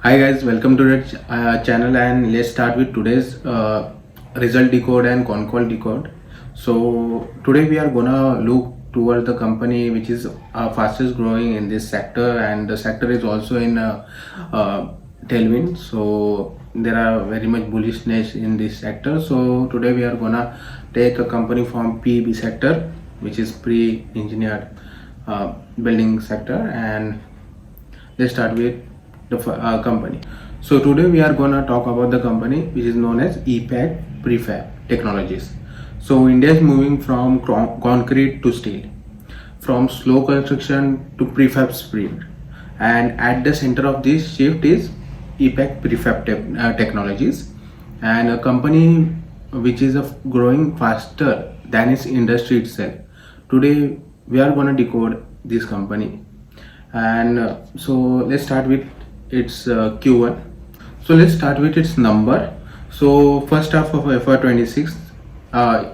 Hi guys, welcome to the channel, and let's start with today's result decode and Concall decode. So today we are gonna look toward the company which is fastest growing in this sector, and the sector is also in tailwind. So there are very much bullishness in this sector. So today we are gonna take a company from PEB sector, which is pre-engineered building sector, and let's start with the company. So today we are gonna talk about the company which is known as EPACK Prefab Technologies. So India is moving from concrete to steel, from slow construction to prefab speed, and at the center of this shift is EPACK Prefab Technologies, and a company which is growing faster than its industry itself. Today we are gonna decode this company, and so let's start with its Q1. So let's start with its number. So first half of FY26,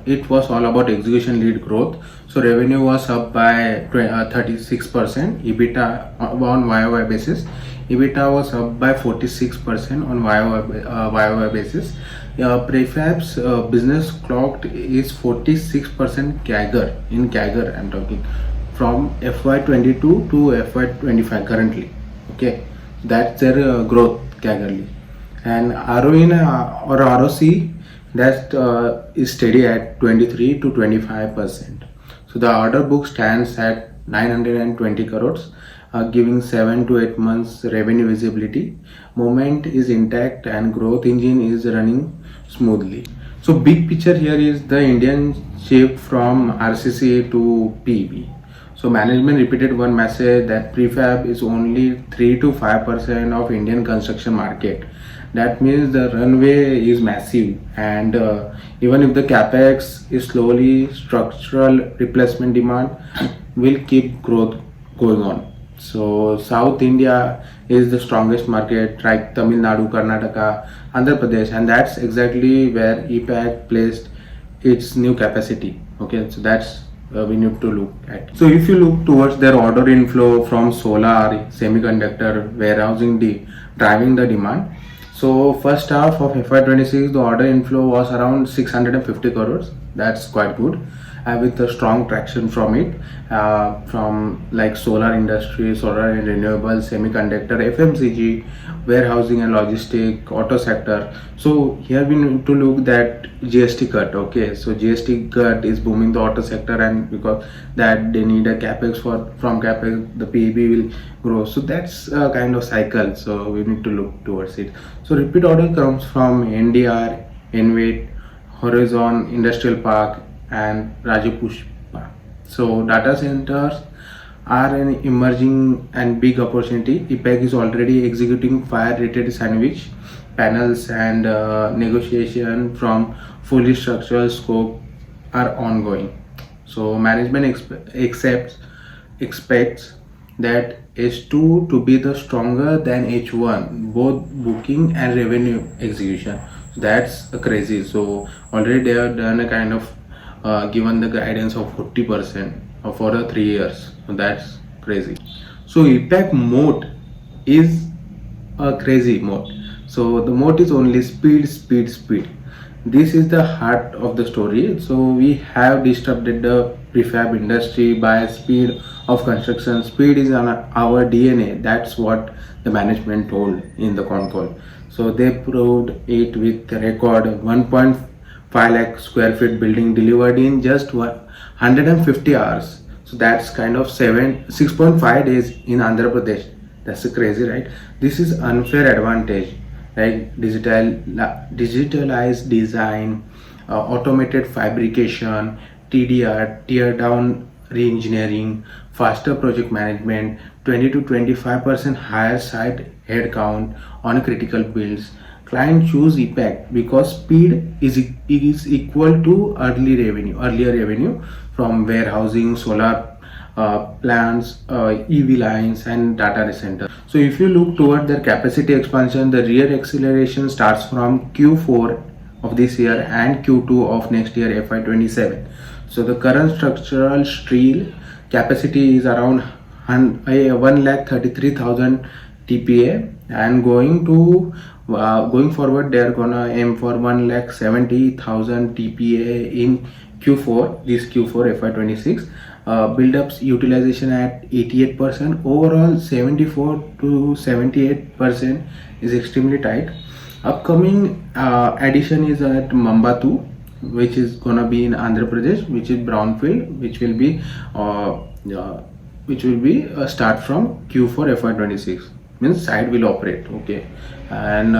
it was all about execution lead growth. So revenue was up by 36%. EBITDA on YOY basis, EBITDA was up by 46% on YOY basis. Prefab's business clocked is 46% CAGR. In CAGR I'm talking, from FY22 to FY25 currently. Okay, that's their growth CAGR. And ROIN or ROC, that is steady at 23 to 25%. So the order book stands at 920 crores, giving 7 to 8 months revenue visibility. Moment is intact and growth engine is running smoothly. So big picture here is the Indian shift from RCC to PEB. So management repeated one message that prefab is only 3 to 5% of Indian construction market. That means the runway is massive, and even if the capex is slowly, structural replacement demand will keep growth going on. So South India is the strongest market, like Tamil Nadu, Karnataka, Andhra Pradesh, and that's exactly where EPACK placed its new capacity. Okay, so that's we need to look at. So if you look towards their order inflow from solar, semiconductor, warehousing, driving the demand. So first half of FY26, the order inflow was around 650 crores. That's quite good, with a strong traction from it, from like solar industry, solar and renewable, semiconductor, FMCG, warehousing and logistic, auto sector. So here we need to look that GST cut. Okay, so GST cut is booming the auto sector, and because that they need a capex, from capex the PEB will grow. So that's a kind of cycle. So we need to look towards it. So repeat order comes from NDR, Envit, Horizon Industrial Park, and Rajapushpa. So data centers are an emerging and big opportunity. EPACK is already executing fire-rated sandwich panels, and negotiation from fully structural scope are ongoing. So management expects that H2 to be the stronger than H1, both booking and revenue execution. So that's crazy. So already they have done a kind of given the guidance of 40% for the 3 years. So that's crazy. So EPACK mode is a crazy mode. So the mode is only speed, speed, speed. This is the heart of the story. So we have disrupted the prefab industry by speed of construction. Speed is on our DNA. That's what the management told in the con call. So they proved it with a record 1.5 lakh square feet building delivered in just 150 hours. So that's kind of 6.5 days in Andhra Pradesh. That's crazy, right? This is unfair advantage, like digitalized design, automated fabrication, TDR, tear down re-engineering, faster project management, 20 to 25% higher site headcount on critical builds. Client choose EPACK because speed is equal to earlier revenue from warehousing, solar plants, EV lines, and data center. So if you look toward their capacity expansion, the real acceleration starts from Q4 of this year and Q2 of next year, FY27. So the current structural steel capacity is around 1,33,000 TPA, and going forward they are gonna aim for 1,70,000 TPA in Q4, this Q4 FY26. Build-ups utilization at 88%. Overall 74 to 78% is extremely tight. Upcoming addition is at Mambatu, which is gonna be in Andhra Pradesh, which is brownfield, which will be start from Q4 FY26. Means site will operate, okay. And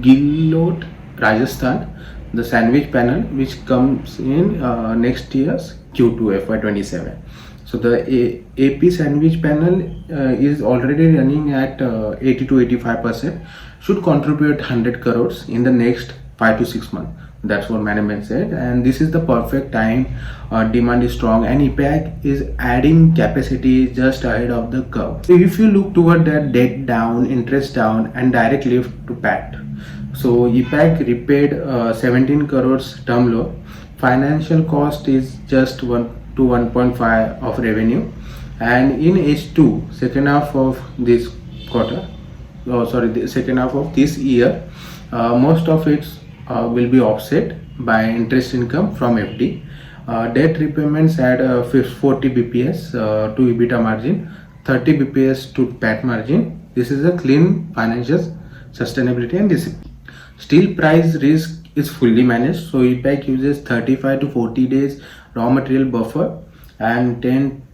Gillot, Rajasthan, the sandwich panel, which comes in next year's Q2 FY27. So the AP sandwich panel is already running at 80 to 85%, should contribute 100 crores in the next 5 to 6 months. That's what management said, and this is the perfect time. Demand is strong and EPACK is adding capacity just ahead of the curve. So if you look toward that, debt down, interest down, and direct lift to PAT. So EPACK repaid 17 crores term loan. Financial cost is just 1 to 1.5 of revenue, and in H2, second half of this quarter, the second half of this year, most of it will be offset by interest income from FD. Debt repayments add 40 bps to EBITDA margin, 30 bps to PAT margin. This is a clean financial sustainability and discipline. Steel price risk is fully managed. So EPACK uses 35 to 40 days raw material buffer and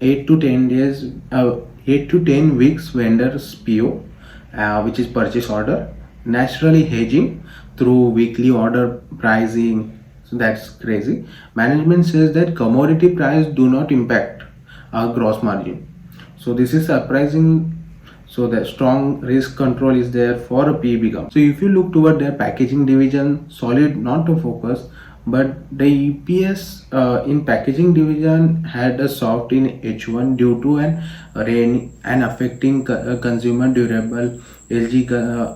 8 to 10 weeks vendors PO, which is purchase order, naturally hedging through weekly order pricing. So that's crazy. Management says that commodity price do not impact our gross margin. So this is surprising. So the strong risk control is there for a PEB company. So if you look toward their packaging division, solid, not to focus, but the EPS in packaging division had a soft in H1 due to an rain and affecting consumer durable LG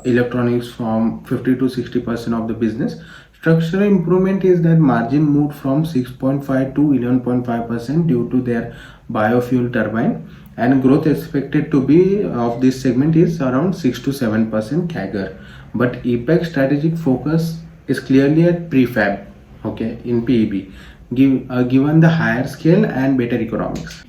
electronics from 50 to 60% of the business. Structural improvement is that margin moved from 6.5 to 11.5% due to their biofuel turbine, and growth expected to be of this segment is around 6 to 7% CAGR. But EPACK strategic focus is clearly at prefab, okay, in PEB, given the higher scale and better economics.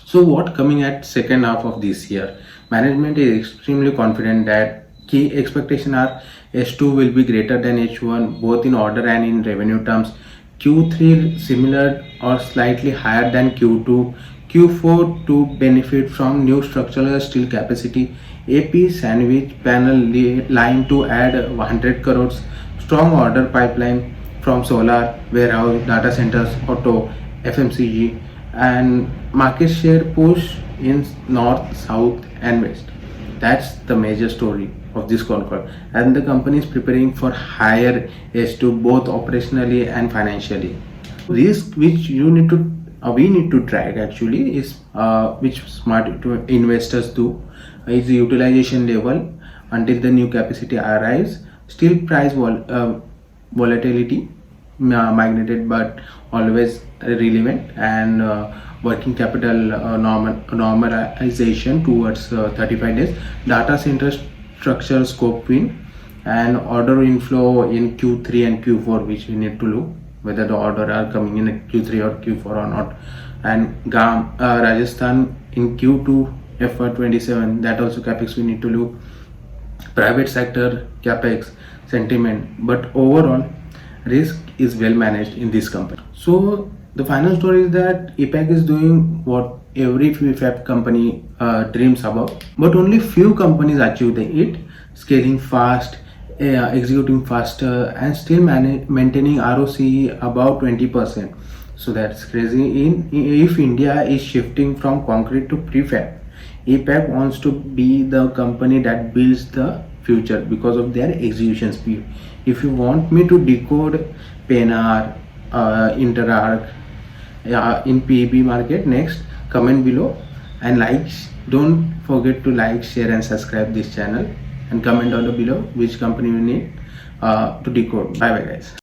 So what coming at second half of this year? Management is extremely confident that key expectations are H2 will be greater than H1 both in order and in revenue terms. Q3 similar or slightly higher than Q2. Q4 to benefit from new structural steel capacity. AP sandwich panel line to add 100 crores. Strong order pipeline from solar, warehouse, data centers, auto, FMCG, and market share push in north, south, and west. That's the major story of this Concall, and the company is preparing for higher H2 both operationally and financially. Risk which we need to track actually is which smart investors do is the utilization level until the new capacity arrives. Steel price volatility, magnetic but always relevant, and working capital normalization towards 35 days. Data center structure scope win and order inflow in Q3 and Q4, which we need to look whether the order are coming in Q3 or Q4 or not. And Rajasthan in Q2 FY27, that also capex we need to look. Private sector capex sentiment, but overall risk is well managed in this company. So the final story is that EPACK is doing what every Prefab company dreams about, but only few companies achieve it, scaling fast, executing faster, and still maintaining ROCE about 20%. So that's crazy. If India is shifting from concrete to prefab, EPACK wants to be the company that builds the future because of their execution speed. If you want me to decode PNR, interarc in PEB market next, comment below and don't forget to like, share and subscribe this channel, and comment down below which company you need to decode. Bye bye guys.